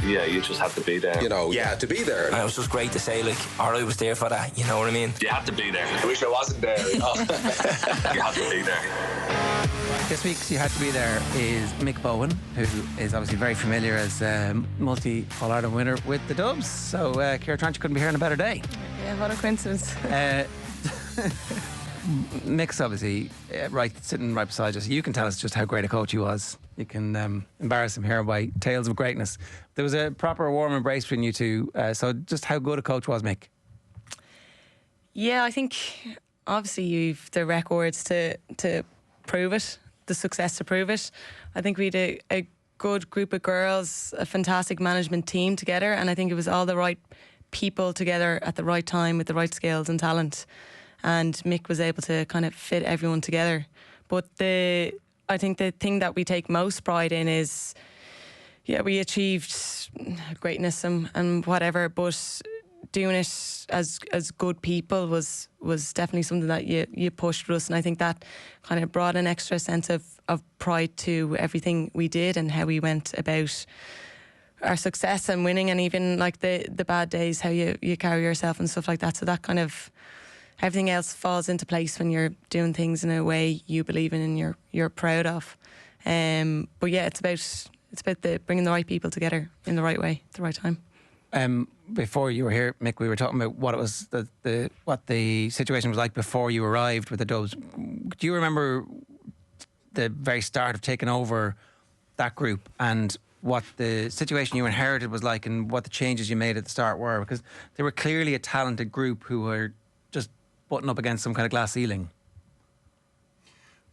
yeah, you just have to be there. You know, you had to be there. And it was just great to say, like, all right, I was there for that, you know what I mean? You have to be there. I wish I wasn't there. You know? You have to be there. This week's You Had to Be There is Mick Bohan, who is obviously very familiar as multi-All-Ireland winner with the Dubs. So, Ciara Trant, you couldn't be here on a better day. Yeah, what a coincidence. Mick's obviously sitting right beside us. You can tell us just how great a coach he was. You can embarrass him here by tales of greatness. There was a proper warm embrace between you two. So just how good a coach was Mick? Yeah, I think obviously you've the records to prove it, the success to prove it. I think we had a good group of girls, a fantastic management team together, and I think it was all the right people together at the right time with the right skills and talent. And Mick was able to kind of fit everyone together. But I think the thing that we take most pride in is, yeah, we achieved greatness and whatever, but doing it as good people was definitely something that you pushed for us, and I think that kind of brought an extra sense of pride to everything we did and how we went about our success and winning, and even like the bad days, how you carry yourself and stuff like that. So that kind of everything else falls into place when you're doing things in a way you believe in and you're proud of. But yeah, it's about bringing the right people together in the right way at the right time. Before you were here, Mick, we were talking about what it was what the situation was like before you arrived with the Dubs. Do you remember the very start of taking over that group and what the situation you inherited was like and what the changes you made at the start were? Because they were clearly a talented group who were just butting up against some kind of glass ceiling.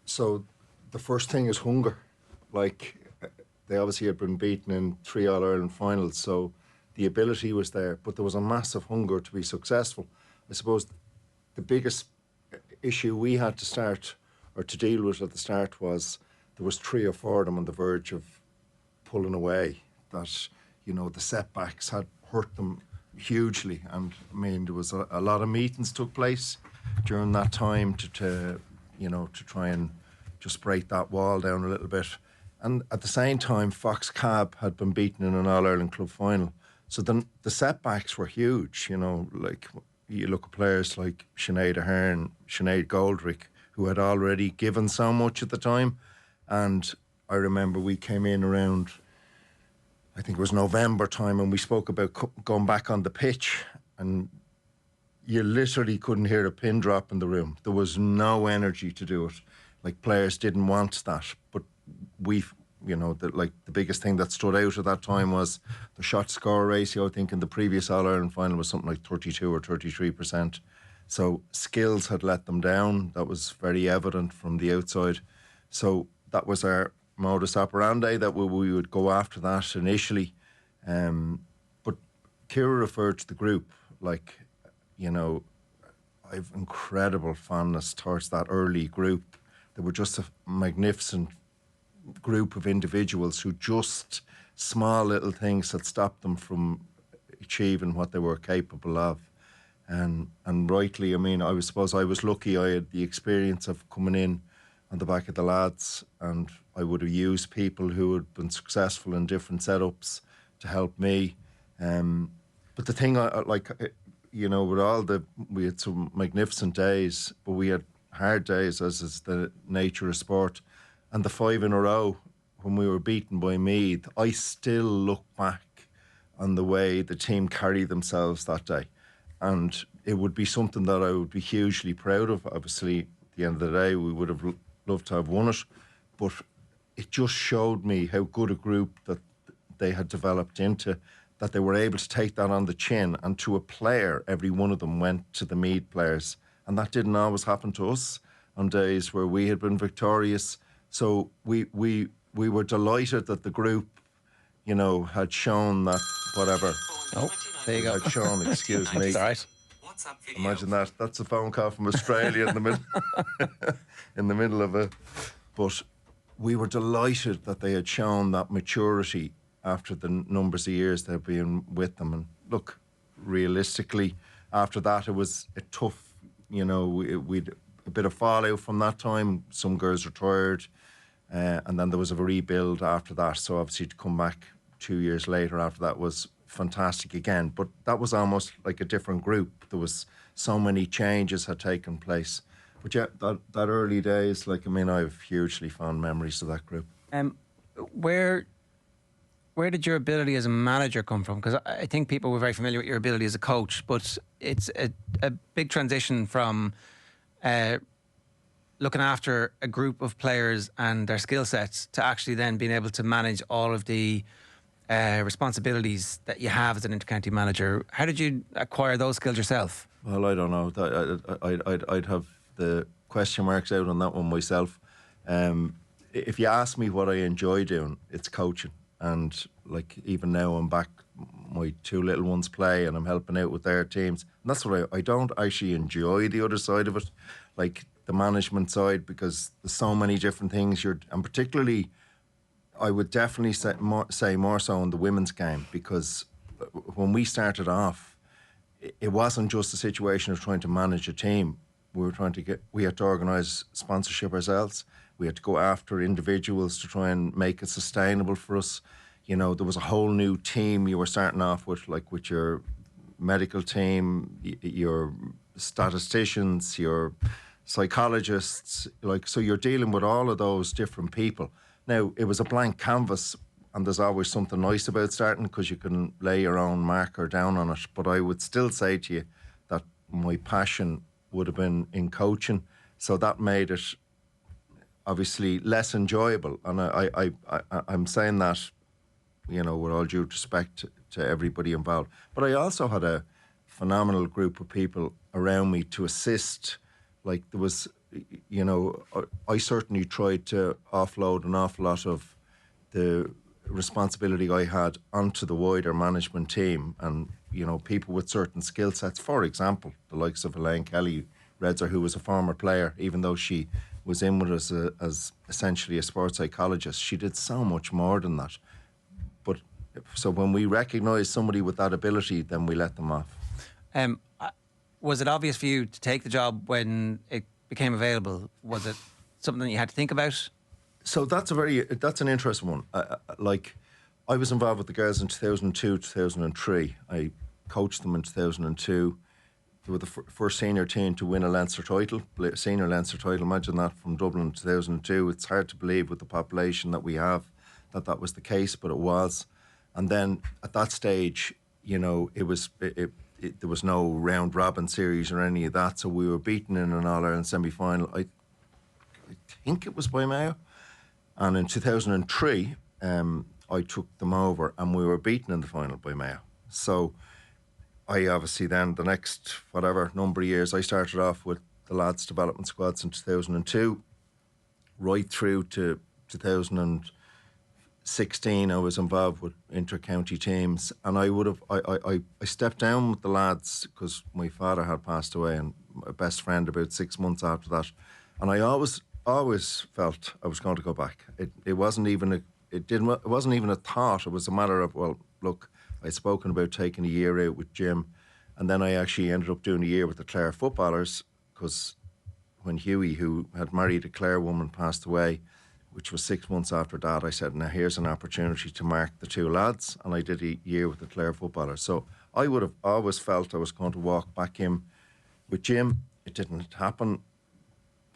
So the first thing is hunger. Like, they obviously had been beaten in 3 All-Ireland finals, so the ability was there, but there was a massive hunger to be successful. I suppose the biggest issue we had to start, or to deal with at the start, was there was 3 or 4 of them on the verge of pulling away. That, you know, the setbacks had hurt them hugely, and I mean, there was a lot of meetings took place during that time to try and just break that wall down a little bit. And at the same time, Fox Cab had been beaten in an All-Ireland club final. So then the setbacks were huge, you know, like you look at players like Sinead Ahern, Sinead Goldrick, who had already given so much at the time. And I remember we came in around, I think it was November time, and we spoke about going back on the pitch, and you literally couldn't hear a pin drop in the room. There was no energy to do it. Like, players didn't want that, but the biggest thing that stood out at that time was the shot score ratio. I think in the previous All-Ireland final was something like 32 or 33%. So skills had let them down. That was very evident from the outside. So that was our modus operandi, that we would go after that initially. But Ciara referred to the group, like, you know, I've incredible fondness towards that early group. They were just a magnificent group of individuals who just small little things that stopped them from achieving what they were capable of. And rightly, I mean, I suppose I was lucky. I had the experience of coming in on the back of the lads, and I would have used people who had been successful in different setups to help me. But the thing, we had some magnificent days, but we had hard days, as is the nature of sport. And the 5 in a row, when we were beaten by Meath, I still look back on the way the team carried themselves that day. And it would be something that I would be hugely proud of. Obviously, at the end of the day, we would have loved to have won it. But it just showed me how good a group that they had developed into, that they were able to take that on the chin. And to a player, every one of them went to the Meath players. And that didn't always happen to us on days where we had been victorious. So we were delighted that the group, you know, had shown that whatever. Oh, there you go. Had shown, excuse me. That's all right. Imagine that. That's a phone call from Australia in the middle, in the middle of it. But we were delighted that they had shown that maturity after the numbers of years they've been with them. And look, realistically, after that, it was a tough, you know, we'd a bit of fallout from that time. Some girls retired, and then there was a rebuild after that. So obviously to come back 2 years later after that was fantastic again. But that was almost like a different group. There was so many changes had taken place. But yeah, that early days, like, I mean, I have hugely fond memories of that group. Where did your ability as a manager come from? Because I think people were very familiar with your ability as a coach, but it's a big transition from looking after a group of players and their skill sets to actually then being able to manage all of the responsibilities that you have as an intercounty manager. How did you acquire those skills yourself? Well, I don't know. I'd have the question marks out on that one myself. If you ask me what I enjoy doing, it's coaching. And like even now I'm back, my 2 little ones play and I'm helping out with their teams. And that's what I don't actually enjoy the other side of it, like the management side, because there's so many different things and particularly I would definitely say more so in the women's game, because when we started off, it wasn't just a situation of trying to manage a team. We had to organise sponsorship ourselves. We had to go after individuals to try and make it sustainable for us. You know, there was a whole new team you were starting off with, like with your medical team, your statisticians, your psychologists. Like, so you're dealing with all of those different people. Now, it was a blank canvas, and there's always something nice about starting because you can lay your own marker down on it. But I would still say to you that my passion would have been in coaching, so that made it obviously less enjoyable. And I'm saying that, you know, with all due respect to everybody involved. But I also had a phenomenal group of people around me to assist. Like there was, you know, I certainly tried to offload an awful lot of the responsibility I had onto the wider management team, and, you know, people with certain skill sets. For example, the likes of Elaine Kelly, Redzer, who was a former player, even though she was in with us as essentially a sports psychologist, she did so much more than that. But so when we recognised somebody with that ability, then we let them off. Was it obvious for you to take the job when it became available? Was it something you had to think about? So that's an interesting one. Like, I was involved with the girls in 2002, 2003. I coached them in 2002. They were the first senior team to win a Leinster title, senior Leinster title. Imagine that, from Dublin in 2002. It's hard to believe with the population that we have that was the case, but it was. And then at that stage, you know, there was no round robin series or any of that, so we were beaten in an All-Ireland semi-final. I think it was by Mayo. And in 2003, I took them over and we were beaten in the final by Mayo. So I obviously then, the next whatever number of years, I started off with the lads' development squads in 2002, right through to 2016. I was involved with inter-county teams, and I stepped down with the lads because my father had passed away, and my best friend about 6 months after that. And I always felt I was going to go back. It wasn't even a thought. It was a matter of, well, look, I'd spoken about taking a year out with Jim, and then I actually ended up doing a year with the Clare footballers, because when Hughie, who had married a Clare woman, passed away, which was 6 months after that, I said, now here's an opportunity to mark the two lads, and I did a year with the Clare footballers. So I would have always felt I was going to walk back in with Jim. It didn't happen.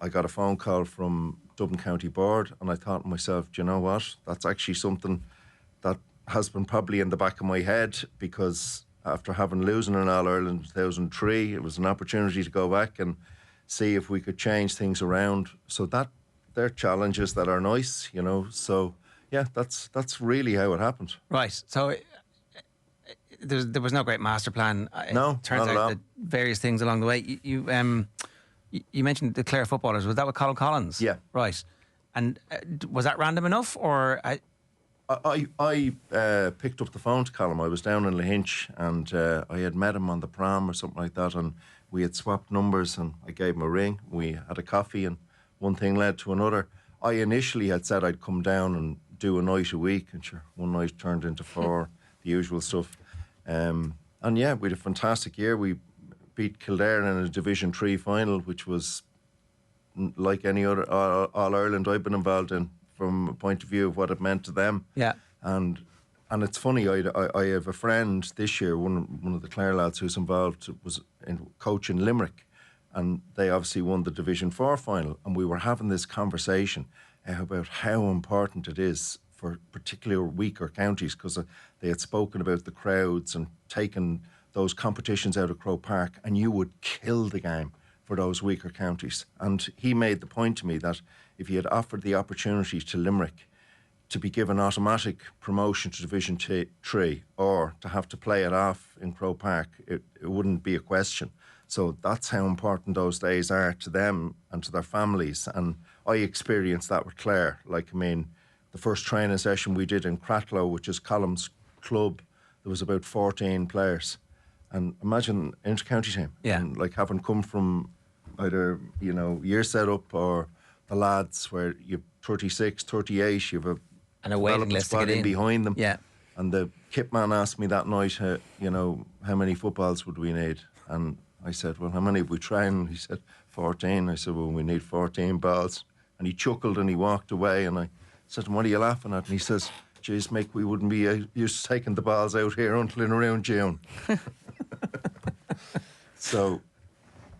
I got a phone call from Dublin County Board, and I thought to myself, do you know what? That's actually something that has been probably in the back of my head, because after losing in All-Ireland in 2003, it was an opportunity to go back and see if we could change things around. So they're challenges that are nice, you know. So yeah, that's really how it happened. Right. So there was no great master plan. No, it turns not at out all. that various things along the way. You mentioned the Clare footballers. Was that with Colin Collins? Yeah. Right. And was that random enough, or? I picked up the phone to Colin. I was down in Lahinch, and I had met him on the prom or something like that, and we had swapped numbers, and I gave him a ring. We had a coffee, and one thing led to another. I initially had said I'd come down and do a night a week, and sure, one night turned into 4, the usual stuff. And yeah, we had a fantastic year. We beat Kildare in a Division 3 final, which was like any other All-Ireland I've been involved in, from a point of view of what it meant to them. Yeah. And And it's funny, I have a friend this year, one of the Clare lads who's involved, was in coaching Limerick, and they obviously won the Division 4 final, and we were having this conversation about how important it is for particular weaker counties, because they had spoken about the crowds and taken those competitions out of Croke Park, and you would kill the game for those weaker counties. And he made the point to me that if he had offered the opportunity to Limerick to be given automatic promotion to Division 3 or to have to play it off in Croke Park, it wouldn't be a question. So that's how important those days are to them and to their families. And I experienced that with Clare. Like, I mean, the first training session we did in Cratloe, which is Column's club, there was about 14 players. And imagine inter-county team. Yeah. And like having come from either, you know, year set up or the lads where you've 36, 38, you've and a waiting list to get in behind them. Yeah. And the kit man asked me that night, you know, how many footballs would we need? And I said, well, how many have we trained? He said, 14. I said, well, we need 14 balls. And he chuckled and he walked away. And I said to him, what are you laughing at? And he says, geez, Mick, we wouldn't be used to taking the balls out here until in around June. So,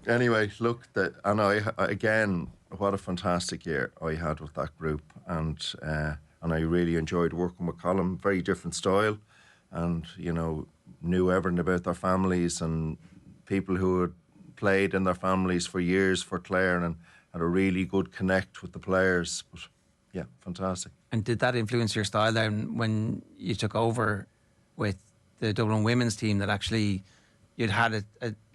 anyway, look, again, what a fantastic year I had with that group. And I really enjoyed working with Colin. Very different style. And, you know, knew everything about their families and people who had played in their families for years for Clare and had a really good connect with the players. But yeah, fantastic. And did that influence your style then when you took over with the Dublin women's team, that actually you'd had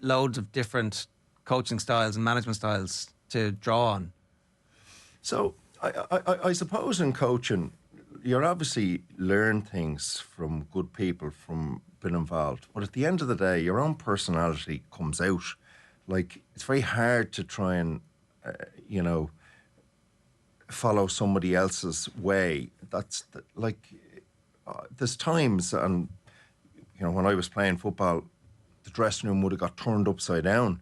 loads of different coaching styles and management styles to draw on? So I suppose in coaching, you're obviously learn things from good people, from being involved. But at the end of the day, your own personality comes out. Like, it's very hard to try and, you know, follow somebody else's way. There's times, and, you know, when I was playing football, the dressing room would have got turned upside down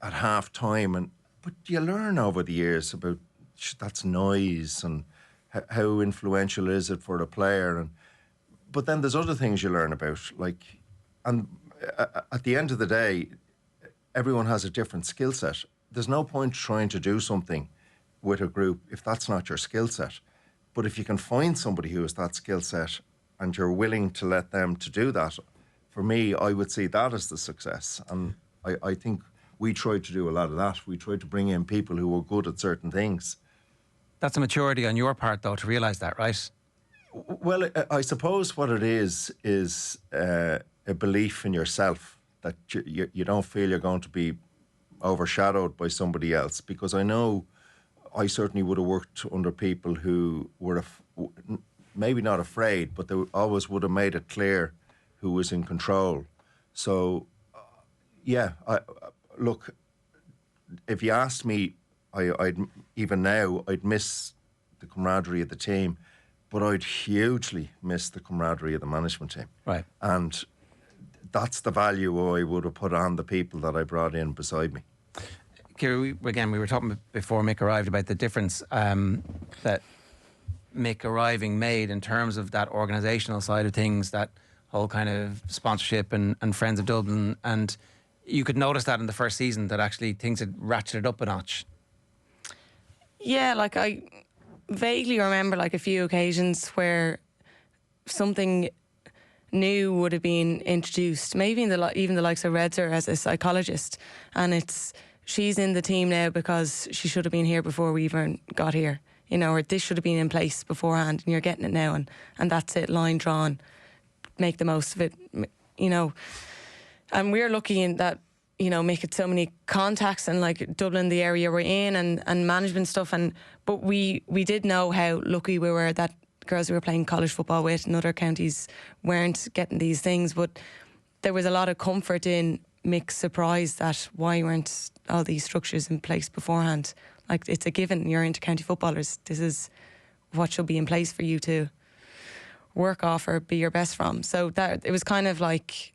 at half time. But you learn over the years about that's noise and how influential is it for the player. But then there's other things you learn about, like, and at the end of the day, everyone has a different skill set. There's no point trying to do something with a group if that's not your skill set. But if you can find somebody who has that skill set and you're willing to let them to do that, for me, I would see that as the success. And I think we tried to do a lot of that. We tried to bring in people who were good at certain things. That's a maturity on your part, though, to realise that, right? Well, I suppose what it is a belief in yourself, that you don't feel you're going to be overshadowed by somebody else. Because I know I certainly would have worked under people who were maybe not afraid, but they always would have made it clear who was in control. So, yeah, look, if you asked me, I'd even now, I'd miss the camaraderie of the team, but I'd hugely miss the camaraderie of the management team. Right. And that's the value I would have put on the people that I brought in beside me. Ciara, we were talking before Mick arrived about the difference that Mick arriving made in terms of that organisational side of things, that whole kind of sponsorship and Friends of Dublin. And you could notice that in the first season, that actually things had ratcheted up a notch. Yeah, like I vaguely remember like a few occasions where something new would have been introduced, maybe even the likes of Redzer as a psychologist, and she's in the team now because she should have been here before we even got here, you know, or this should have been in place beforehand and you're getting it now, and that's it, line drawn, make the most of it, you know. And we're lucky in that, you know, Mick had so many contacts and like Dublin, the area we're in, and management stuff, but we did know how lucky we were that girls we were playing college football with in other counties weren't getting these things. But there was a lot of comfort in Mick's surprise that why weren't all these structures in place beforehand. Like, it's a given, you're inter-county footballers, this is what should be in place for you to work off or be your best from. So that it was kind of like,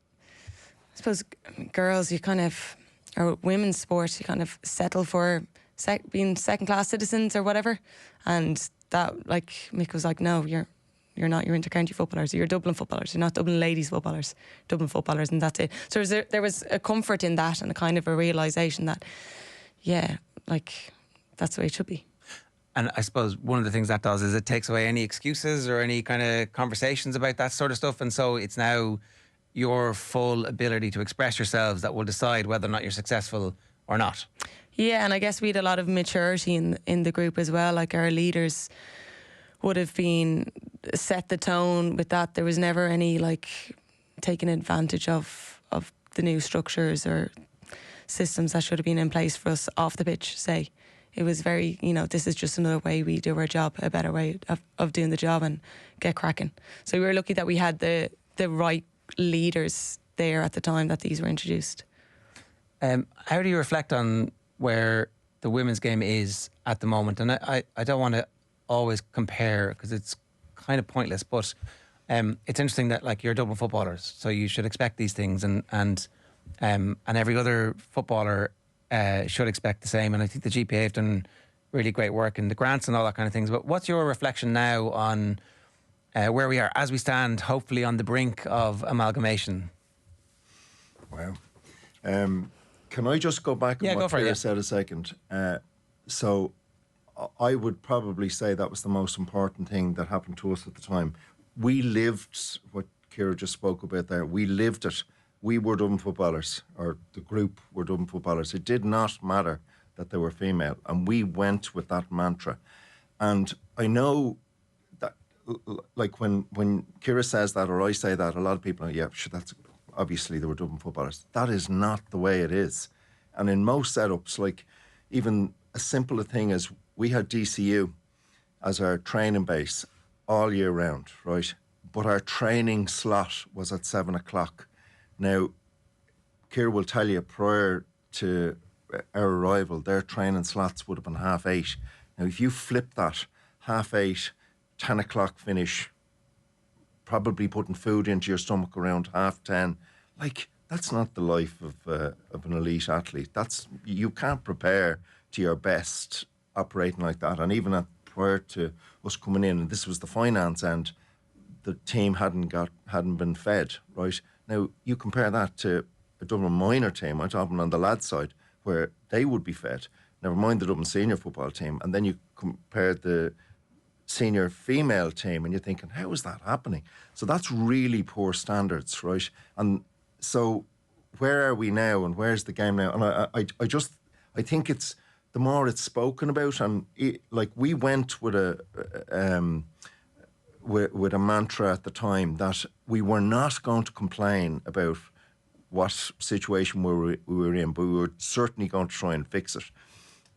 I suppose girls, you kind of, or women's sport, you kind of settle for being second-class citizens or whatever. And that, like, Mick was like, no, You're not your inter-county footballers. You're Dublin footballers. You're not Dublin Ladies Footballers. Dublin footballers, and that's it. So there was a comfort in that and a kind of a realisation that, yeah, like, that's the way it should be. And I suppose one of the things that does is it takes away any excuses or any kind of conversations about that sort of stuff. And so it's now your full ability to express yourselves that will decide whether or not you're successful or not. Yeah, and I guess we had a lot of maturity in the group as well. Like, our leaders would have been set the tone with that. There was never any like taking advantage of the new structures or systems that should have been in place for us off the pitch, say. It was very, this is just another way we do our job, a better way of doing the job and get cracking. So we were lucky that we had the right leaders there at the time that these were introduced. How do you reflect on where the women's game is at the moment? And I don't want to always compare because it's kind of pointless, but it's interesting that like you're Dublin footballers, so you should expect these things, and every other footballer should expect the same. And I think the GPA have done really great work in the grants and all that kind of things. But what's your reflection now on where we are as we stand, hopefully on the brink of amalgamation? Wow. Can I just go back on what Ciara said a second? So I would probably say that was the most important thing that happened to us at the time. We lived what Ciara just spoke about there. We lived it. We were Dublin footballers, or the group were Dublin footballers. It did not matter that they were female, and we went with that mantra. And I know that, like, when Ciara says that, or I say that, a lot of people are, yeah, sure, that's obviously they were Dublin footballers. That is not the way it is. And in most setups, like even as simple a thing as we had DCU as our training base all year round, right? But our training slot was at 7 o'clock. Now, Ciara will tell you prior to our arrival, their training slots would have been 8:30. Now, if you flip that, 8:30, 10 o'clock finish, probably putting food into your stomach around 10:30, like, that's not the life of an elite athlete. You can't prepare to your best operating like that. And even prior to us coming in, and this was the finance end, the team hadn't been fed, right? Now, you compare that to a Dublin minor team, I'm talking on the lads' side, where they would be fed, never mind the Dublin senior football team, and then you compare the senior female team and you're thinking, how is that happening? So that's really poor standards, right? And so where are we now and where's the game now? And I think it's, the more it's spoken about, and like we went with a mantra at the time that we were not going to complain about what situation we were in, but we were certainly going to try and fix it.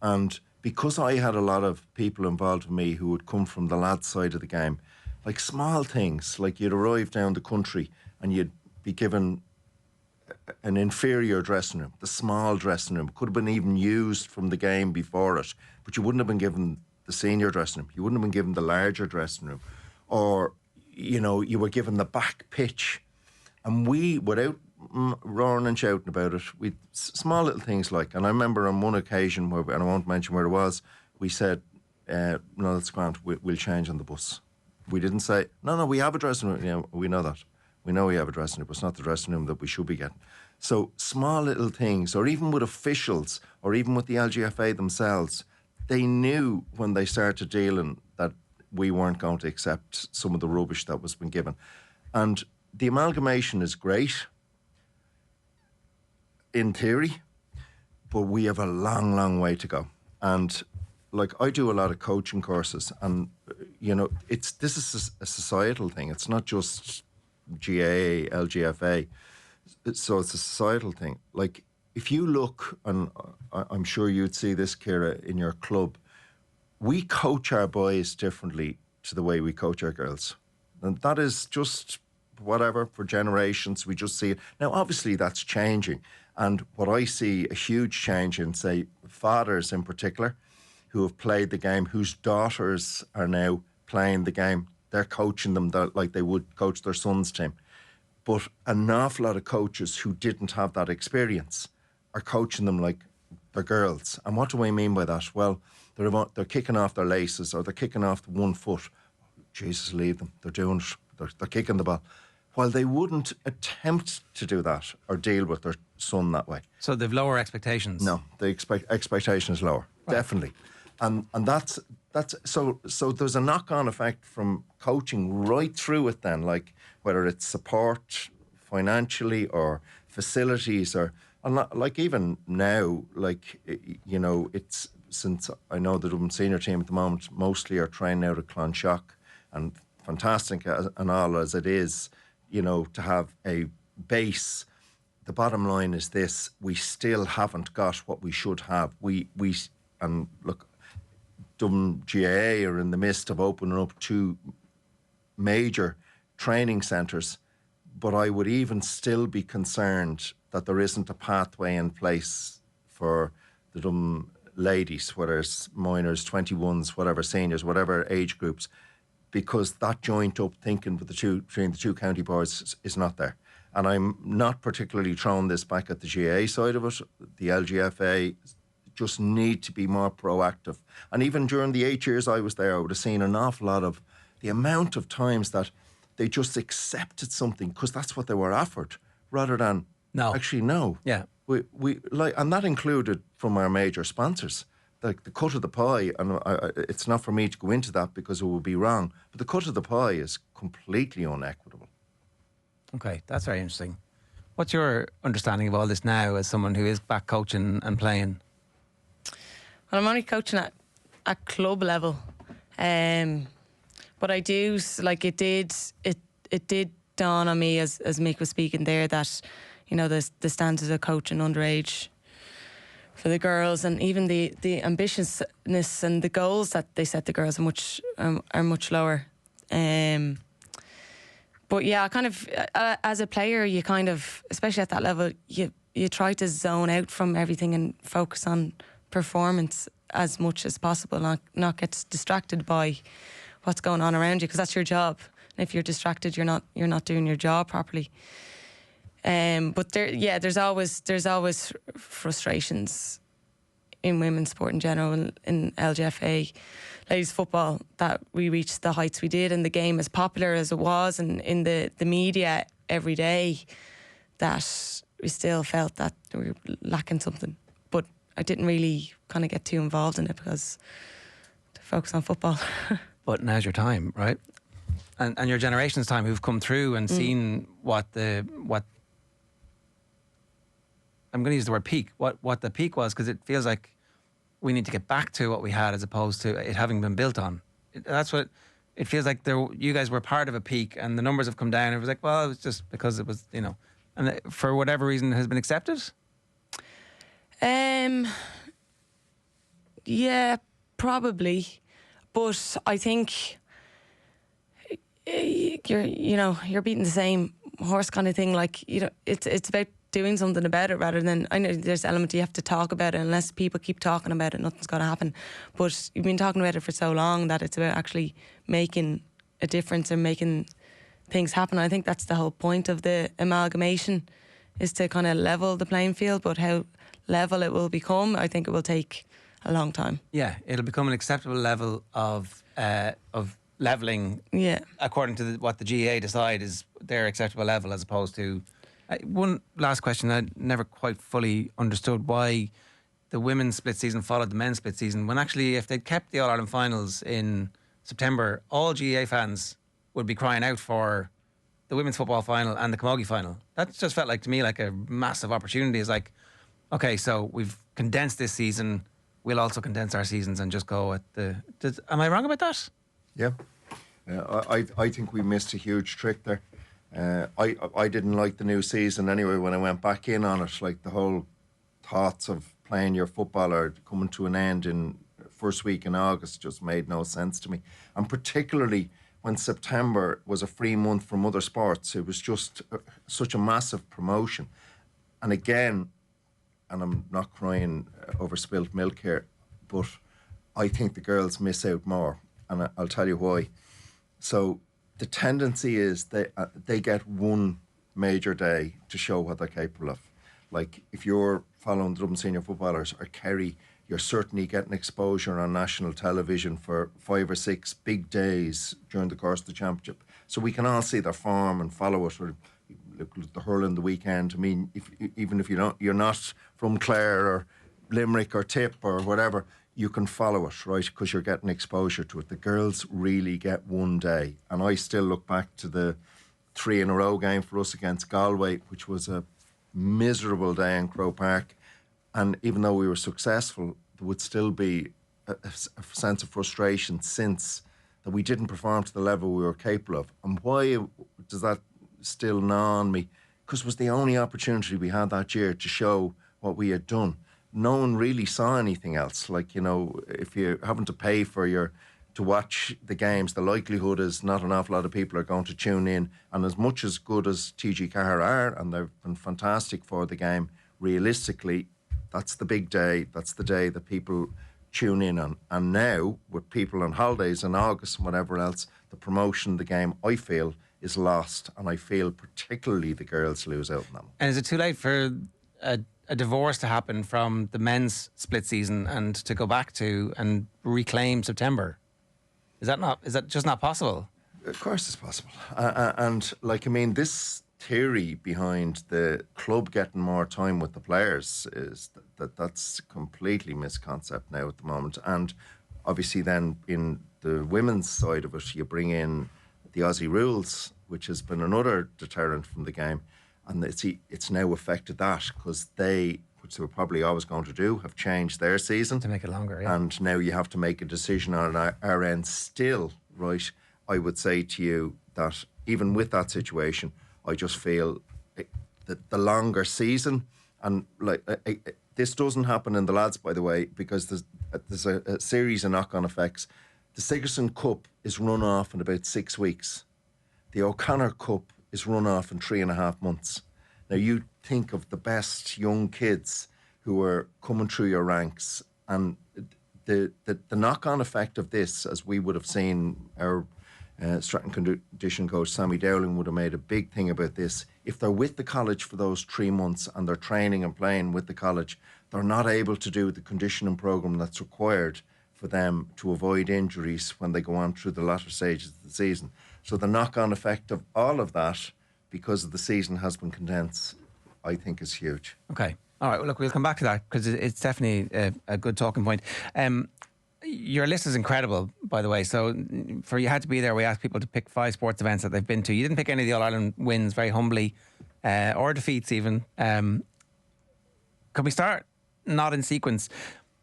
And because I had a lot of people involved with me who would come from the lads' side of the game, like small things, like you'd arrive down the country and you'd be given an inferior dressing room, the small dressing room, could have been even used from the game before it, but you wouldn't have been given the senior dressing room, you wouldn't have been given the larger dressing room, or, you were given the back pitch. And we, without roaring and shouting about it, we small little things like, and I remember on one occasion where, and I won't mention where it was, we said, no, that's grand, we'll change on the bus. We didn't say, no, we have a dressing room. We know that. We know we have a dressing room, but it's not the dressing room that we should be getting. So small little things, or even with officials, or even with the LGFA themselves, they knew when they started dealing that we weren't going to accept some of the rubbish that was been given. And the amalgamation is great in theory, but we have a long, long way to go. And like, I do a lot of coaching courses, and this is a societal thing. It's not just GAA, LGFA. So it's a societal thing. Like, if you look, and I'm sure you'd see this, Ciara, in your club, we coach our boys differently to the way we coach our girls. And that is just whatever, for generations, we just see it. Now, obviously, that's changing. And what I see a huge change in, say, fathers in particular, who have played the game, whose daughters are now playing the game. They're coaching them like they would coach their son's team. But an awful lot of coaches who didn't have that experience are coaching them like they're girls. And what do I mean by that? Well, they're kicking off their laces, or they're kicking off the 1 foot, Jesus, leave them. They're doing it. They're kicking the ball. While they wouldn't attempt to do that or deal with their son that way. So they've lower expectations. No, the expectation is lower, definitely, and that's so there's a knock-on effect from coaching right through it. Then, like whether it's support financially or facilities or like even now, like it's since I know the Dublin senior team at the moment mostly are training out of Clonshock, and fantastic and all as it is, to have a base. The bottom line is this: we still haven't got what we should have. We and look, Dublin GAA are in the midst of opening up 2 major training centres, but I would even still be concerned that there isn't a pathway in place for the Dublin ladies, whether it's minors, 21s, whatever, seniors, whatever age groups, because that joint up thinking between the 2 county boards is not there. And I'm not particularly throwing this back at the GAA side of it. The LGFA just need to be more proactive. And even during the 8 years I was there, I would have seen an awful lot of the amount of times that they just accepted something because that's what they were offered, rather than actually no. Yeah. We like, and that included from our major sponsors. Like the cut of the pie, and it's not for me to go into that because it would be wrong, but the cut of the pie is completely unequitable. Okay, that's very interesting. What's your understanding of all this now as someone who is back coaching and playing? Well, I'm only coaching at club level, but I do like it did dawn on me as Mick was speaking there that the standards of coaching underage for the girls, and even the ambitiousness and the goals that they set the girls are much lower. But yeah, kind of as a player, you kind of, especially at that level, you try to zone out from everything and focus on performance as much as possible, not get distracted by what's going on around you, because that's your job. And if you're distracted, you're not doing your job properly. But there's always frustrations in women's sport in general, in LGFA, ladies football, that we reached the heights we did, and the game as popular as it was, and in the media every day, that we still felt that we were lacking something. But I didn't really kind of get too involved in it because to focus on football. But now's your time, right? And your generation's time, who've come through and seen what I'm going to use the word peak, what the peak was, because it feels like we need to get back to what we had as opposed to it having been built on. That's what it feels like. You guys were part of a peak and the numbers have come down. It was like, well, it was just because it was, and for whatever reason it has been accepted. Yeah, probably. But I think you're beating the same horse kind of thing. Like, it's about doing something about it rather than, I know there's an element you have to talk about it. Unless people keep talking about it, nothing's going to happen. But you've been talking about it for so long that it's about actually making a difference and making things happen. I think that's the whole point of the amalgamation, is to kind of level the playing field. But how level it will become, I think it will take a long time. Yeah, it'll become an acceptable level of levelling. Yeah, according to what the GAA decide is their acceptable level, as opposed to. One last question. I never quite fully understood why the women's split season followed the men's split season, when actually if they'd kept the All-Ireland finals in September, all GAA fans would be crying out for the women's football final and the camogie final. That just felt like, to me, like a massive opportunity. It's like, okay, so we've condensed this season, we'll also condense our seasons and just go at the... Am I wrong about that? Yeah. I think we missed a huge trick there. I didn't like the new season anyway when I went back in on it. Like, the whole thoughts of playing your football or coming to an end in first week in August just made no sense to me. And particularly when September was a free month from other sports, it was just such a massive promotion. And again, and I'm not crying over spilt milk here, but I think the girls miss out more, and I'll tell you why. So the tendency is they get one major day to show what they're capable of. Like, if you're following the Dublin senior footballers, or Kerry, You're certainly getting exposure on national television for 5 or 6 big days during the course of the championship. So we can all see their form and follow it. Or look at the hurling the weekend. I mean, even if you're not from Clare or Limerick or Tip or whatever, you can follow it, right? Because you're getting exposure to it. The girls really get one day. And I still look back to the 3 in a row game for us against Galway, which was a miserable day in Croke Park. And even though we were successful, there would still be a sense of frustration since that we didn't perform to the level we were capable of. And why does that still gnaw on me? Because it was the only opportunity we had that year to show what we had done. No one really saw anything else. Like, you know, if you're having to pay to watch the games, the likelihood is not an awful lot of people are going to tune in. And as much as good as TG Car are, and they've been fantastic for the game, realistically, that's the big day. That's the day that people tune in on. And now, with people on holidays in August and whatever else, the promotion of the game, I feel, is lost. And I feel particularly the girls lose out on them. And is it too late for a divorce to happen from the men's split season and to go back to and reclaim September? Is that just not possible? Of course it's possible. And like, I mean, this theory behind the club getting more time with the players is that's completely misconcept now at the moment. And obviously then in the women's side of it, you bring in the Aussie rules, which has been another deterrent from the game. And it's now affected that because which they were probably always going to do, have changed their season. To make it longer, yeah. And now you have to make a decision on our end still, right? I would say to you that even with that situation, I just feel that the longer season, and like this doesn't happen in the lads, by the way, because there's a series of knock-on effects. The Sigerson Cup is run off in about 6 weeks. The O'Connor Cup is run off in 3.5 months. Now you think of the best young kids who are coming through your ranks, and the knock-on effect of this, as we would have seen, our strength and condition coach Sammy Dowling would have made a big thing about this. If they're with the college for those 3 months and they're training and playing with the college, they're not able to do the conditioning program that's required for them to avoid injuries when they go on through the latter stages of the season. So the knock-on effect of all of that, because of the season has been condensed, I think is huge. Okay. All right. Well, look, we'll come back to that because it's definitely a good talking point. Your list is incredible, by the way. So for You Had to Be There, we asked people to pick 5 sports events that they've been to. You didn't pick any of the All-Ireland wins, very humbly, or defeats even. Can we start not in sequence?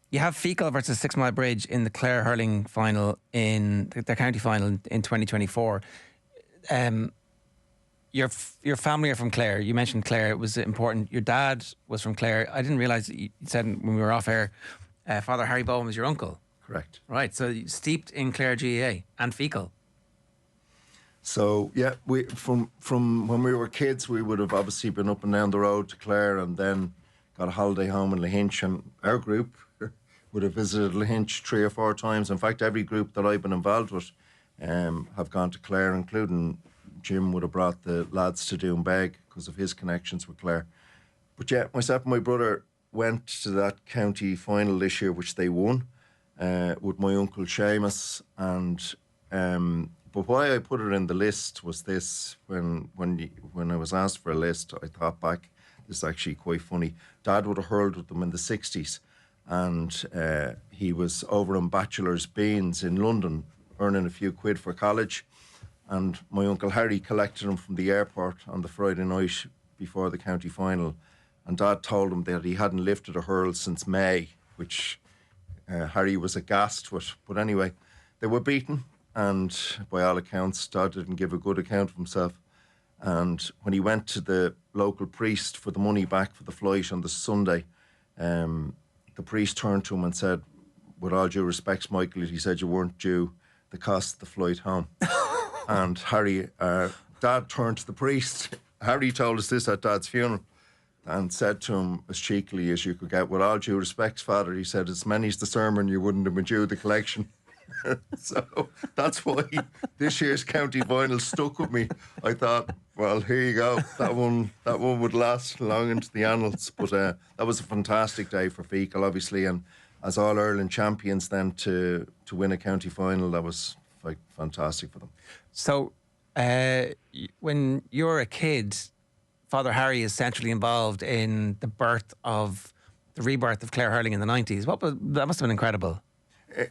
You have Feakle versus Sixmilebridge in the Clare hurling final, in the county final in 2024. Your family are from Clare. You mentioned Clare. It was important. Your dad was from Clare. I didn't realise, you said when we were off air, Father Harry Bohan was your uncle. Correct. Right, so steeped in Clare GAA and Feakle. So, yeah, we from when we were kids, we would have obviously been up and down the road to Clare and then got a holiday home in Lahinch, and our group would have visited Lahinch 3 or 4 times. In fact, every group that I've been involved with have gone to Clare, including Jim would have brought the lads to Doonbeg because of his connections with Clare. But yeah, myself and my brother went to that county final this year, which they won, with my uncle Seamus. And but why I put it in the list was this: when I was asked for a list, I thought back. This is actually quite funny. Dad would have hurled with them in the 60s, and he was over on Bachelor's Beans in London, earning a few quid for college. And my Uncle Harry collected him from the airport on the Friday night before the county final. And Dad told him that he hadn't lifted a hurl since May, which Harry was aghast with. But anyway, they were beaten. And by all accounts, Dad didn't give a good account of himself. And when he went to the local priest for the money back for the flight on the Sunday, the priest turned to him and said, with all due respects, Michael, he said you weren't due the cost of the flight home. And Harry, Dad turned to the priest. Harry told us this at Dad's funeral and said to him as cheekily as you could get, with all due respects, Father, he said, as many's the sermon, you wouldn't have been due the collection. So that's why this year's county final stuck with me. I thought, well, here you go. That one would last long into the annals. But that was a fantastic day for Feakle, obviously, and as All-Ireland champions then to win a county final, that was like fantastic for them. So, when you're a kid, Father Harry is centrally involved in the rebirth of Clare hurling in the 90s. That must have been incredible.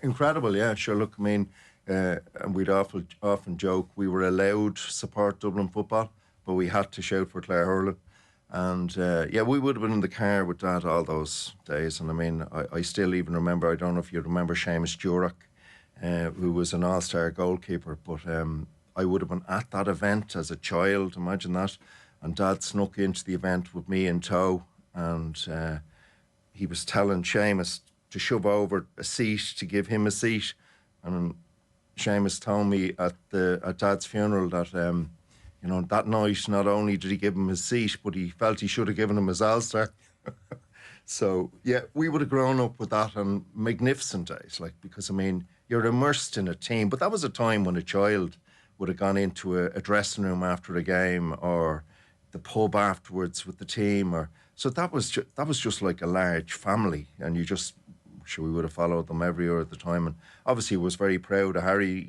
Incredible, yeah. Sure, look, I mean, and we'd often joke we were allowed to support Dublin football, but we had to shout for Clare hurling. And we would have been in the car with Dad all those days. And I mean, I still even remember, I don't know if you remember Seamus Jurek, who was an all-star goalkeeper, but I would have been at that event as a child, imagine that. And Dad snuck into the event with me in tow, and he was telling Seamus to shove over a seat to give him a seat. And Seamus told me at Dad's funeral that that night not only did he give him his seat, but he felt he should have given him his All-Star. So yeah, we would have grown up with that on magnificent days, because I mean, you're immersed in a team. But that was a time when a child would have gone into a dressing room after a game, or the pub afterwards with the team, so that was just like a large family, and we would have followed them every year at the time, and obviously was very proud of Harry,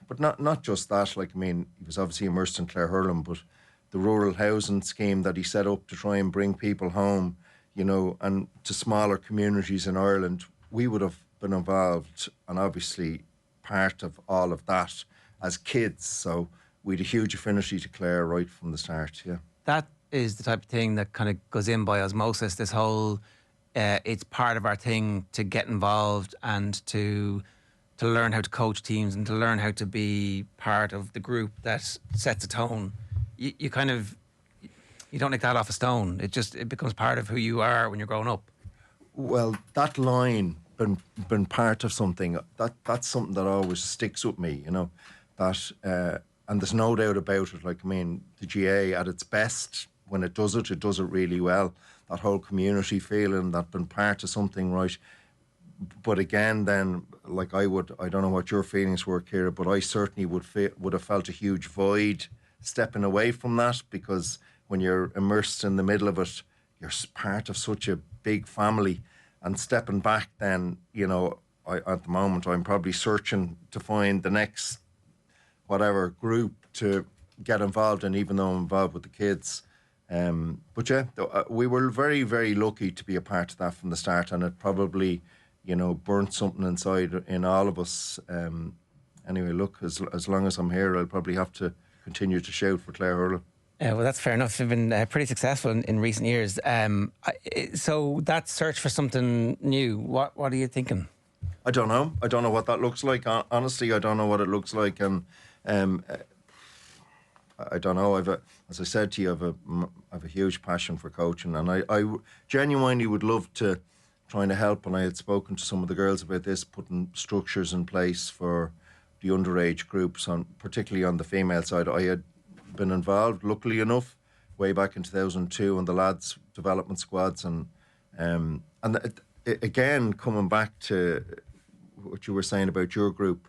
but not just that. I mean, he was obviously immersed in Clare hurling, but the rural housing scheme that he set up to try and bring people home, and to smaller communities in Ireland, we would have been involved and obviously part of all of that as kids. So we had a huge affinity to Clare right from the start, yeah. That is the type of thing that kind of goes in by osmosis, this whole, it's part of our thing to get involved and to learn how to coach teams and to learn how to be part of the group that sets a tone. You kind of, you don't take that off a stone. It becomes part of who you are when you're growing up. Well, that line, been part of something, that's something that always sticks with me, that... and there's no doubt about it. I mean, the GA at its best, when it does it really well. That whole community feeling, that been part of something, right? But again, then, I don't know what your feelings were, Ciara, but I certainly would have felt a huge void stepping away from that, because when you're immersed in the middle of it, you're part of such a big family, and stepping back, then, at the moment, I'm probably searching to find the next whatever group to get involved in, even though I'm involved with the kids. But yeah, we were very, very lucky to be a part of that from the start, and it probably, burnt something inside in all of us. Anyway, look, as long as I'm here, I'll probably have to continue to shout for Clare hurling. Well, that's fair enough. You've been pretty successful in recent years. So that search for something new, what are you thinking? I don't know. I don't know what that looks like. Honestly, I don't know what it looks like, and I don't know. As I said to you, I've a huge passion for coaching, and I genuinely would love to try to help. And I had spoken to some of the girls about this, putting structures in place for the underage groups, particularly on the female side. I had been involved, luckily enough, way back in 2002 in the lads' development squads, and again, coming back to what you were saying about your group,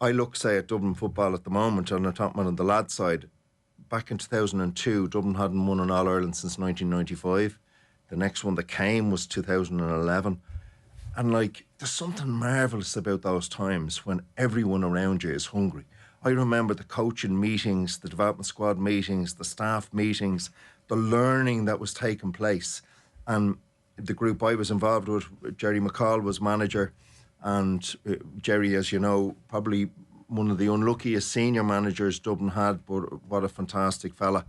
I look, say, at Dublin football at the moment, and I'm talking on the lads' side. Back in 2002, Dublin hadn't won an All-Ireland since 1995. The next one that came was 2011. And, there's something marvellous about those times when everyone around you is hungry. I remember the coaching meetings, the development squad meetings, the staff meetings, the learning that was taking place. And the group I was involved with, Jerry McCall was manager, and Jerry, as you know, probably one of the unluckiest senior managers Dublin had, but what a fantastic fella.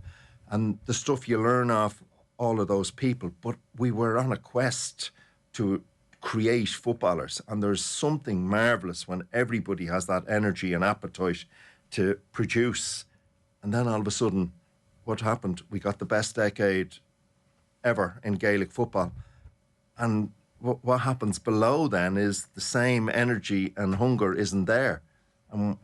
And the stuff you learn off all of those people, but we were on a quest to create footballers, and there's something marvellous when everybody has that energy and appetite to produce. And then all of a sudden, what happened? We got the best decade ever in Gaelic football. And what happens below then is the same energy and hunger isn't there. And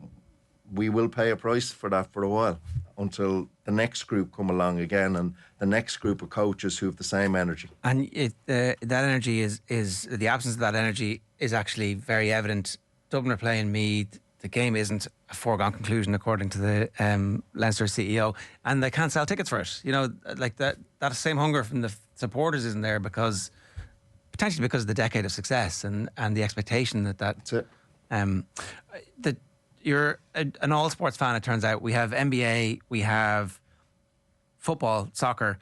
we will pay a price for that for a while, until the next group come along again, and the next group of coaches who have the same energy. And that energy is the absence of that energy is actually very evident. Dublin are playing Meath. The game isn't a foregone conclusion, according to the Leinster CEO, and they can't sell tickets for it. That same hunger from the supporters isn't there, because potentially because of the decade of success and the expectation That's it. that you're an all sports fan. It turns out we have NBA, we have football, soccer.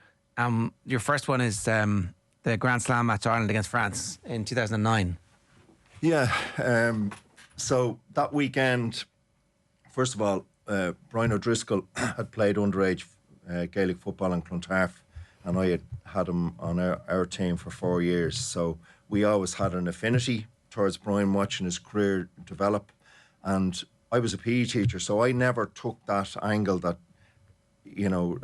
Your first one is the Grand Slam match Ireland against France in 2009. Yeah. So that weekend, first of all, Brian O'Driscoll had played underage Gaelic football in Clontarf, and I had him on our team for 4 years. So we always had an affinity towards Brian, watching his career develop. And I was a PE teacher, so I never took that angle that, you know,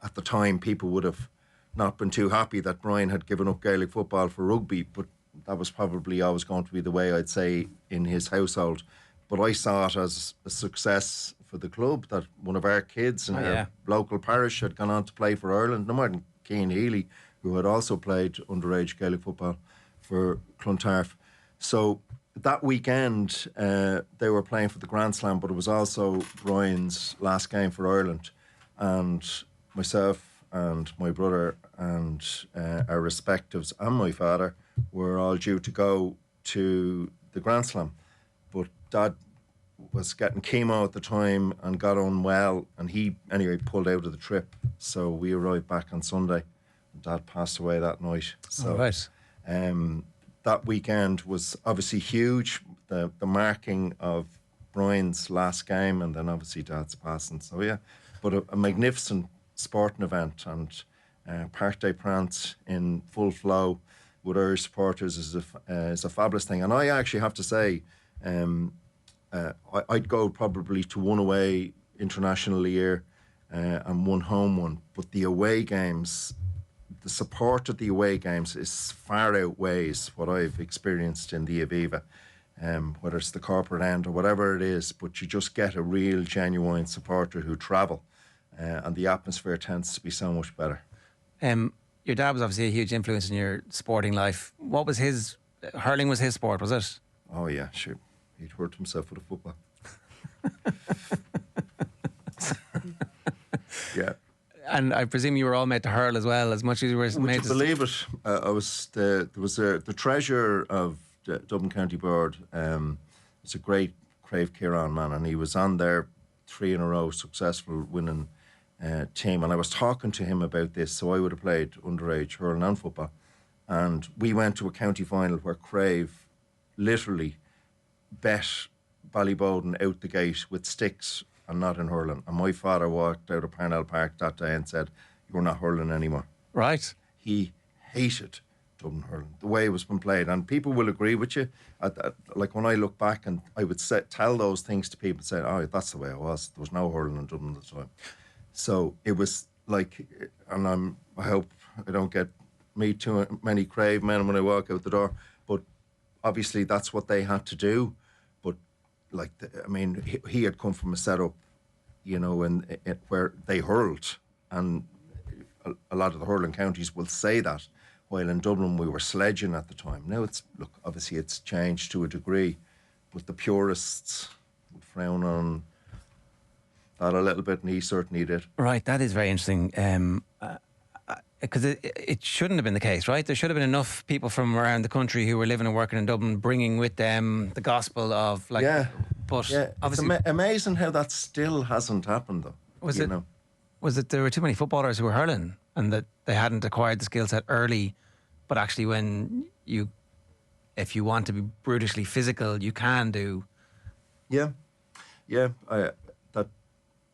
at the time people would have not been too happy that Brian had given up Gaelic football for rugby, but that was probably always going to be the way, I'd say, in his household. But I saw it as a success for the club that one of our kids in our local parish had gone on to play for Ireland. No more than Cian Healy, who had also played underage Gaelic football for Clontarf. So that weekend, they were playing for the Grand Slam, but it was also Brian's last game for Ireland. And myself and my brother and our respectives and my father were all due to go to the Grand Slam. But Dad was getting chemo at the time and got unwell, and he anyway pulled out of the trip. So we arrived back on Sunday. Dad passed away that night. So right. That weekend was obviously huge, the marking of Brian's last game and then obviously Dad's passing. So yeah, but a magnificent sporting event, and Parc des Princes in full flow with Irish supporters is a fabulous thing. And I actually have to say, I'd go probably to one away international a year and one home one, but the away games, the support of the away games is far outweighs what I've experienced in the Aviva, whether it's the corporate end or whatever it is, but you just get a real genuine supporter who travel, and the atmosphere tends to be so much better. Your dad was obviously a huge influence in your sporting life. What was his, hurling was his sport, was it? Oh yeah, sure. He'd hurt himself with a football. Yeah. And I presume you were all made to hurl as well, as much as you were made to... Would you believe it? I was there was the treasurer of the Dublin County Board. It's a great Crave Kieran man, and he was on their 3 in a row successful winning team. And I was talking to him about this. So I would have played underage hurling and football, and we went to a county final where Crave literally bet Ballybowden out the gate with sticks and not in hurling. And my father walked out of Parnell Park that day and said, "You're not hurling anymore." Right. He hated Dublin hurling, the way it was been played. And people will agree with you. Like when I look back, and I would tell those things to people, say, "Oh, that's the way it was. There was no hurling in Dublin at the time." So it was like, and I hope I don't get me too many Crave men when I walk out the door, but obviously that's what they had to do. But like, I mean, he had come from a setup, you know, where they hurled, and a lot of the hurling counties will say that, while in Dublin we were sledging at the time. Now obviously it's changed to a degree, but the purists would frown on that a little bit, and he certainly did. Right, that is very interesting. Because it shouldn't have been the case, right? There should have been enough people from around the country who were living and working in Dublin, bringing with them the gospel of, like... Yeah. But yeah, obviously... It's amazing how that still hasn't happened, though. Was it there were too many footballers who were hurling and that they hadn't acquired the skill set early, but actually if you want to be brutishly physical, you can do... Yeah. That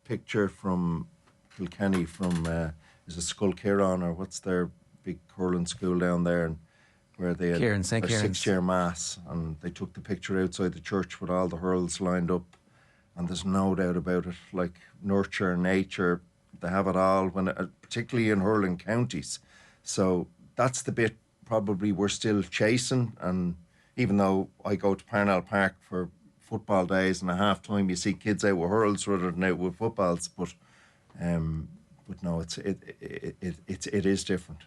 picture from Kilkenny from... is it Skull Kieran, or what's their big hurling school down there, and where they had their 6-year mass, and they took the picture outside the church with all the hurls lined up, and there's no doubt about it, like nurture, nature, they have it all, particularly in hurling counties. So that's the bit probably we're still chasing, and even though I go to Parnell Park for football days and a half time, you see kids out with hurls rather than out with footballs, but no, it is different.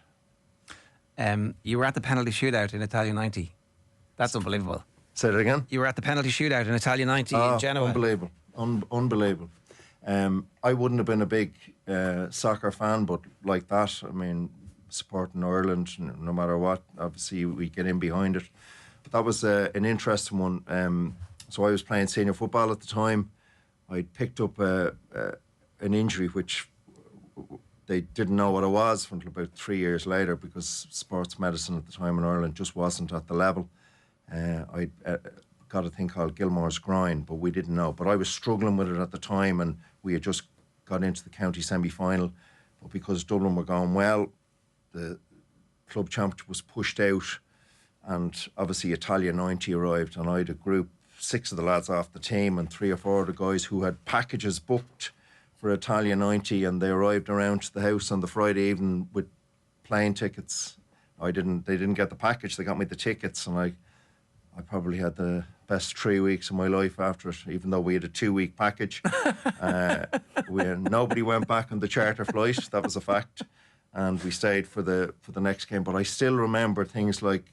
You were at the penalty shootout in Italia 90. That's unbelievable. Say that again? You were at the penalty shootout in Italia 90 in Genoa. Unbelievable. Unbelievable. I wouldn't have been a big soccer fan, but like that, I mean, supporting Ireland, no matter what. Obviously, we get in behind it. But that was an interesting one. So I was playing senior football at the time. I'd picked up an injury which they didn't know what it was until about 3 years later, because sports medicine at the time in Ireland just wasn't at the level. I got a thing called Gilmore's groin, but we didn't know. But I was struggling with it at the time, and we had just got into the county semi-final. But because Dublin were going well, the club championship was pushed out, and obviously Italia 90 arrived, and I had a group, 6 of the lads off the team and 3 or 4 of the guys who had packages booked for Italia 90, and they arrived around to the house on the Friday evening with plane tickets. They didn't get the package, they got me the tickets, and I probably had the best 3 weeks of my life after it, even though we had a 2-week package. Nobody went back on the charter flight, that was a fact, and we stayed for the next game. But I still remember things like,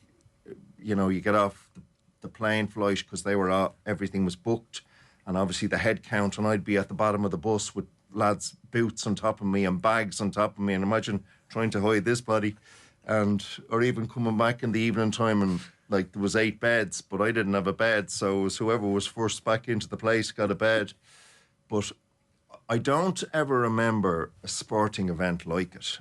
you get off the plane flight because everything was booked, and obviously the head count, and I'd be at the bottom of the bus with lads' boots on top of me and bags on top of me, and imagine trying to hide this body, or even coming back in the evening time, and like there was 8 beds, but I didn't have a bed, so it was whoever was first back into the place got a bed. But I don't ever remember a sporting event like it.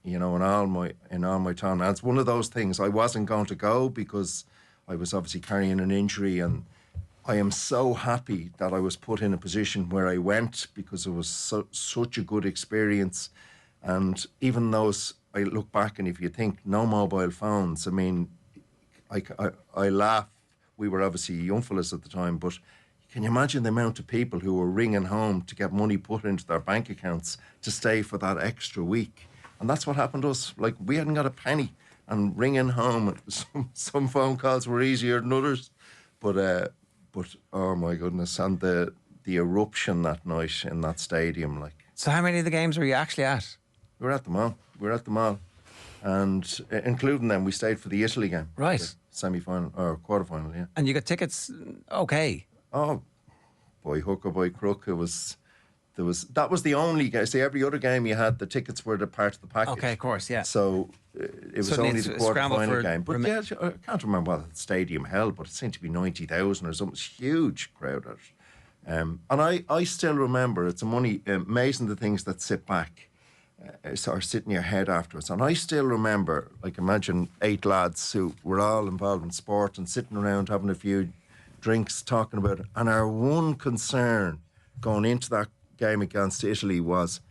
In all my time, and it's one of those things. I wasn't going to go because I was obviously carrying an injury, and I am so happy that I was put in a position where I went, because it was such a good experience. And even those, I look back, and if you think no mobile phones, I mean, I laugh. We were obviously young fellas at the time, but can you imagine the amount of people who were ringing home to get money put into their bank accounts to stay for that extra week? And that's what happened to us. Like, we hadn't got a penny, and ringing home, some phone calls were easier than others. But oh my goodness, and the eruption that night in that stadium, like. So how many of the games were you actually at? We were at them all. And including them, we stayed for the Italy game. Right. The semi-final, or quarter-final, yeah. And you got tickets, okay. Oh, by hook or by crook, that was the only game. See, every other game you had, the tickets were the part of the package. Okay, of course, yeah. So it was Suddenly only the quarter-final game. But yeah, I can't remember what the stadium held, but it seemed to be 90,000 or something. It was a huge crowd at it. And I still remember, it's amazing the things that sit back. Or sit in your head afterwards. And I still remember, like, imagine 8 lads who were all involved in sport and sitting around having a few drinks, talking about it. And our one concern going into that game against Italy was,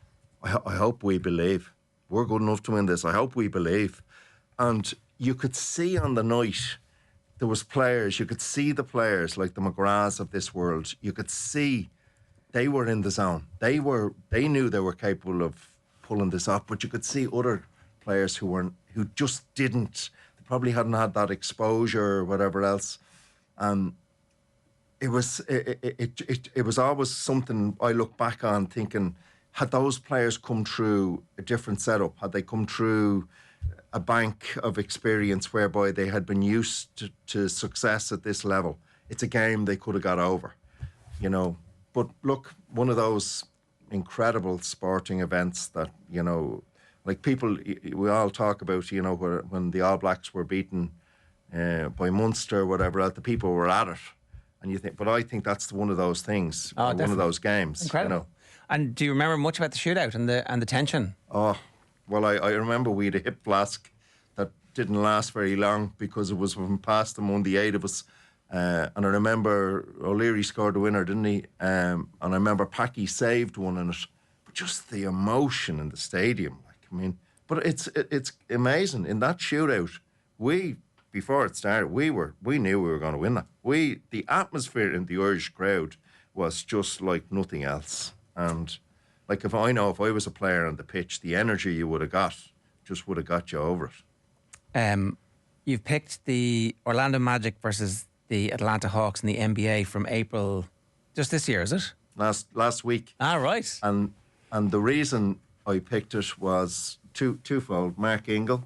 I hope we believe. We're good enough to win this. I hope we believe. And you could see on the night, there was players, you could see the players like the McGraths of this world. You could see they were in the zone. They knew they were capable of pulling this off, but you could see other players who just didn't. They probably hadn't had that exposure or whatever else. It was always something I look back on thinking, had those players come through a different setup, had they come through a bank of experience whereby they had been used to success at this level, it's a game they could have got over, But look, one of those incredible sporting events that, like people, we all talk about, when the All Blacks were beaten by Munster or whatever else, the people were at it. And you think, but I think that's one of those things, one of those games. Incredible. And do you remember much about the shootout and the tension? Oh, well, I remember we had a hip flask that didn't last very long because it was from past among the 8 of us. And I remember O'Leary scored the winner, didn't he? And I remember Packy saved one in it. But just the emotion in the stadium, but it's amazing. In that shootout, before it started, we knew we were going to win that. The atmosphere in the Irish crowd was just like nothing else. And like, if I was a player on the pitch, the energy you would have got just would have got you over it. You've picked the Orlando Magic versus the Atlanta Hawks in the NBA from April, just this year, is it? Last week. Ah, right. And the reason I picked it was twofold. Mark Ingle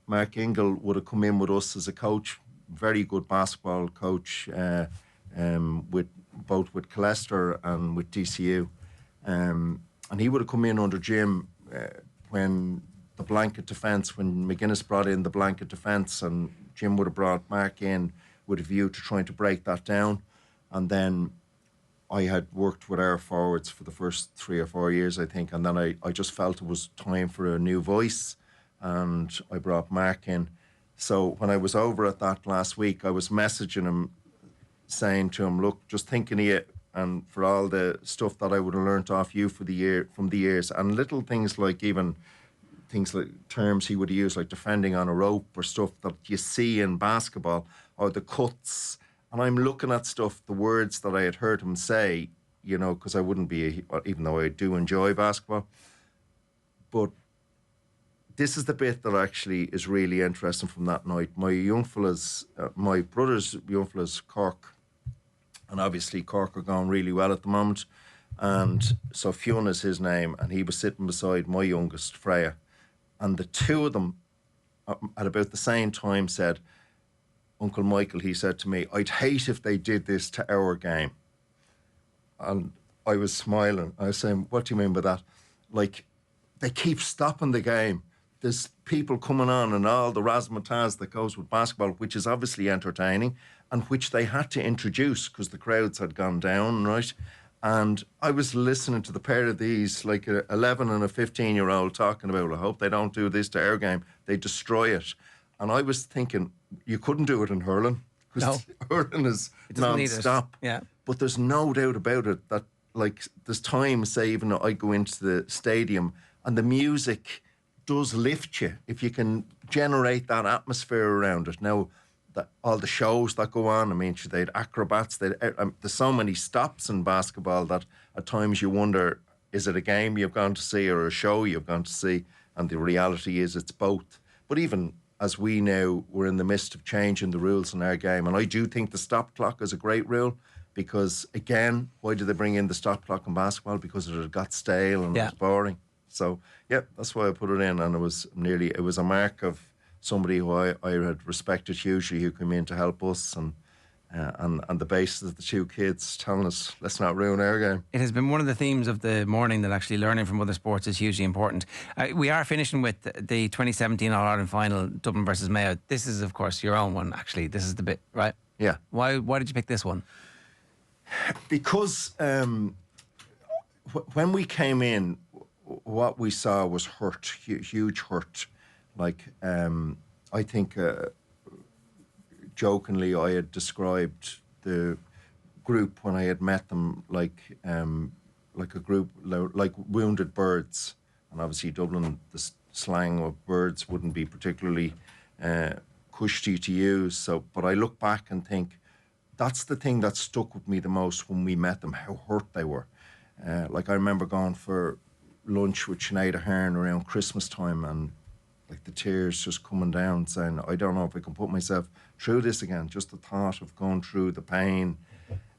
would have come in with us as a coach, very good basketball coach, with both with Leicester and with DCU, and he would have come in under Jim when the the blanket defence when McGuinness brought in the blanket defence, and Jim would have brought Mark in with a view to trying to break that down. And then I had worked with our forwards for the first 3 or 4 years, I think, and then I just felt it was time for a new voice, and I brought Mark in. So when I was over at that last week, I was messaging him, saying to him, look, just thinking of you and for all the stuff that I would have learnt off you from the years, and little things like even things like terms he would use, like defending on a rope or stuff that you see in basketball, or the cuts. And I'm looking at stuff, the words that I had heard him say, you know, because I wouldn't be, even though I do enjoy basketball. But this is the bit that actually is really interesting from that night. My young fellas, my brother's young fellas, Cork, and obviously Cork are going really well at the moment. And so Fiona's his name, and he was sitting beside my youngest, Freya. And the two of them, at about the same time, said, Uncle Michael, he said to me, I'd hate if they did this to our game. And I was smiling. I was saying, what do you mean by that? Like, they keep stopping the game. There's people coming on and all the razzmatazz that goes with basketball, which is obviously entertaining, and which they had to introduce because the crowds had gone down, right? And I was listening to the pair of these, like a 11 and a 15-year-old talking about, I hope they don't do this to our game. They destroy it. And I was thinking, you couldn't do it in hurling, because hurling is non-stop. Yeah. But there's no doubt about it that, like, there's times, say, even I go into the stadium and the music does lift you if you can generate that atmosphere around it. Now, all the shows that go on, I mean, they had acrobats, there's so many stops in basketball that at times you wonder, is it a game you've gone to see or a show you've gone to see? And the reality is it's both. But even as we now, we're in the midst of changing the rules in our game, and I do think the stop clock is a great rule, because, again, why did they bring in the stop clock in basketball? Because it had got stale and it was boring. So, yeah, that's why I put it in, and it was a mark of somebody who I had respected hugely, who came in to help us, and the basis of the two kids telling us, let's not ruin our game. It has been one of the themes of the morning that actually learning from other sports is hugely important. We are finishing with the 2017 All-Ireland final, Dublin versus Mayo. This is, of course, your own one, actually. This is the bit, right? Yeah. Why did you pick this one? Because when we came in, what we saw was hurt, huge hurt. Like, I think, jokingly, I had described the group when I had met them like a group, like wounded birds. And obviously Dublin, the slang of birds wouldn't be particularly cushy to use. So, but I look back and think, that's the thing that stuck with me the most when we met them, how hurt they were. Like, I remember going for lunch with Sinead Ahern around Christmas time, and like the tears just coming down, saying, I don't know if I can put myself through this again. Just the thought of going through the pain.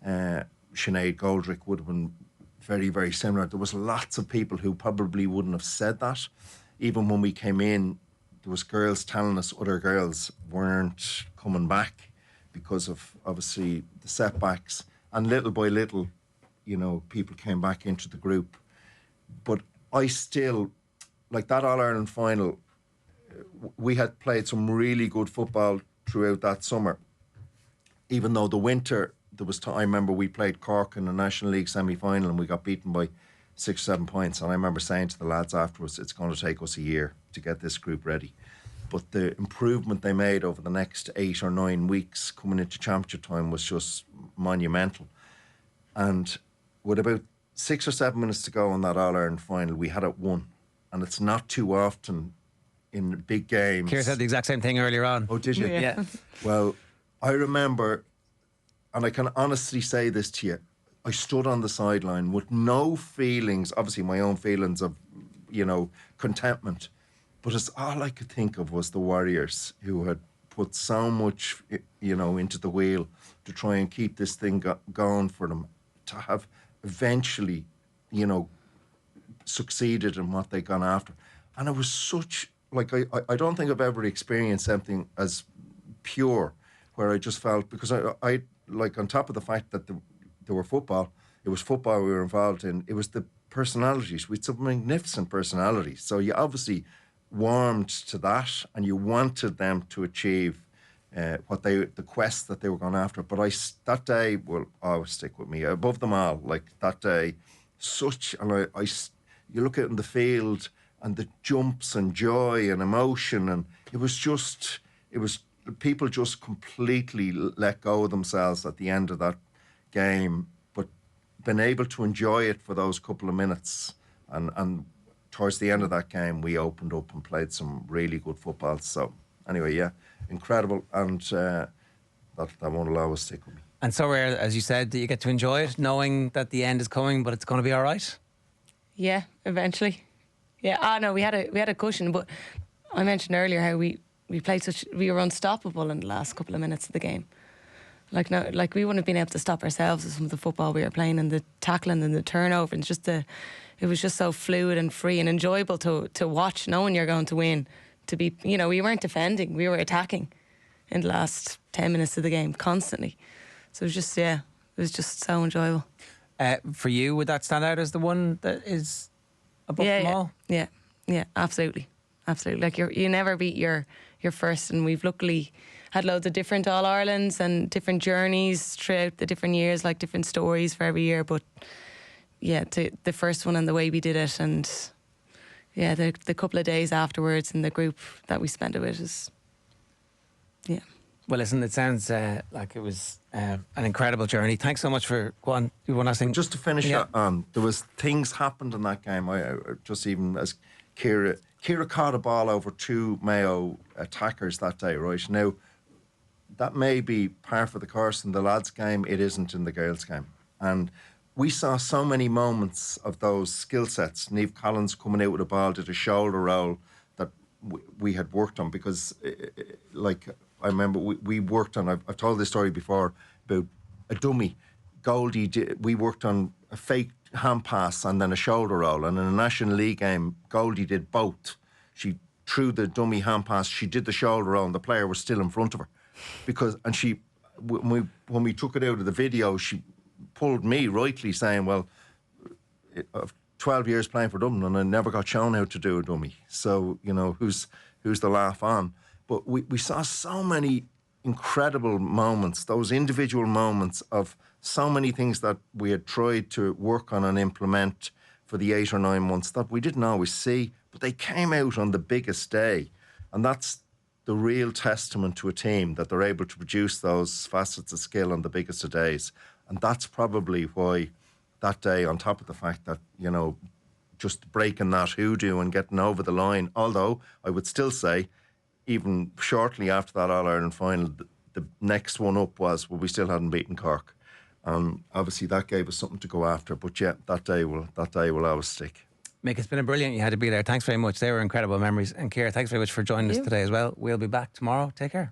Sinead Goldrick would have been very, very similar. There was lots of people who probably wouldn't have said that. Even when we came in, there was girls telling us other girls weren't coming back because of, obviously, the setbacks. And little by little, you know, people came back into the group. But I still, like that All-Ireland final, we had played some really good football throughout that summer. Even though the winter, there was I remember we played Cork in the National League semi-final and we got beaten by 6 or 7 points. And I remember saying to the lads afterwards, it's going to take us a year to get this group ready. But the improvement they made over the next 8 or 9 weeks coming into championship time was just monumental. And with about 6 or 7 minutes to go on that All-Ireland final, we had it won. And it's not too often in big games. Ciara said the exact same thing earlier on. Oh, did you? Yeah. Well, I remember, and I can honestly say this to you, I stood on the sideline with no feelings, obviously my own feelings of, you know, contentment. But it's all I could think of was the Warriors, who had put so much, you know, into the wheel to try and keep this thing going for them, to have eventually, you know, succeeded in what they'd gone after. And it was such, like, I don't think I've ever experienced something as pure, where I just felt, because I like, on top of the fact that there were football, it was football we were involved in, it was the personalities. We had some magnificent personalities. So you obviously warmed to that, and you wanted them to achieve the quest that they were going after. But that day will always stick with me above them all. Like that day, you look out in the field and the jumps and joy and emotion, and it was people just completely let go of themselves at the end of that game, but been able to enjoy it for those couple of minutes. And towards the end of that game, we opened up and played some really good football. So anyway, yeah, incredible, and that won't always stick with me. And so, as you said, that you get to enjoy it, knowing that the end is coming, but it's going to be all right. Yeah, eventually. Yeah, no, we had a cushion, but I mentioned earlier how we were unstoppable in the last couple of minutes of the game. Like we wouldn't have been able to stop ourselves with some of the football we were playing and the tackling and the turnover. And it was just so fluid and free and enjoyable to watch, knowing you're going to win. To be, we weren't defending, we were attacking in the last 10 minutes of the game constantly. So it was just so enjoyable. For you, would that stand out as the one that is above them all? Yeah, absolutely. Like you never beat your first, and we've luckily had loads of different All-Irelands and different journeys throughout the different years, like different stories for every year. But yeah, the first one and the way we did it, and yeah, the couple of days afterwards and the group that we spent it with is, yeah. Well, listen, it sounds like it was an incredible journey. Thanks so much for going. You want to sing? Just to finish on, there was things happened in that game. I just even as Ciara caught a ball over two Mayo attackers that day, right? Now, that may be par for the course in the lads' game. It isn't in the girls' game. And we saw so many moments of those skill sets. Niamh Collins coming out with a ball, did a shoulder roll that we had worked on because, I remember we worked on, I've told this story before, about a dummy. We worked on a fake hand pass and then a shoulder roll. And in a National League game, Goldie did both. She threw the dummy hand pass, she did the shoulder roll, and the player was still in front of her. When we took it out of the video, she pulled me rightly saying, well, 12 years playing for Dublin and I never got shown how to do a dummy. So, who's the laugh on? But we saw so many incredible moments, those individual moments of so many things that we had tried to work on and implement for the 8 or 9 months that we didn't always see, but they came out on the biggest day. And that's the real testament to a team, that they're able to produce those facets of skill on the biggest of days. And that's probably why that day, on top of the fact that, just breaking that hoodoo and getting over the line, although I would still say, even shortly after that All-Ireland final, the next one up was, we still hadn't beaten Cork. Obviously, that gave us something to go after. But yeah, that day will always stick. Mick, it's been brilliant. You had to be there. Thanks very much. They were incredible memories. And Ciara, thanks very much for joining us today as well. We'll be back tomorrow. Take care.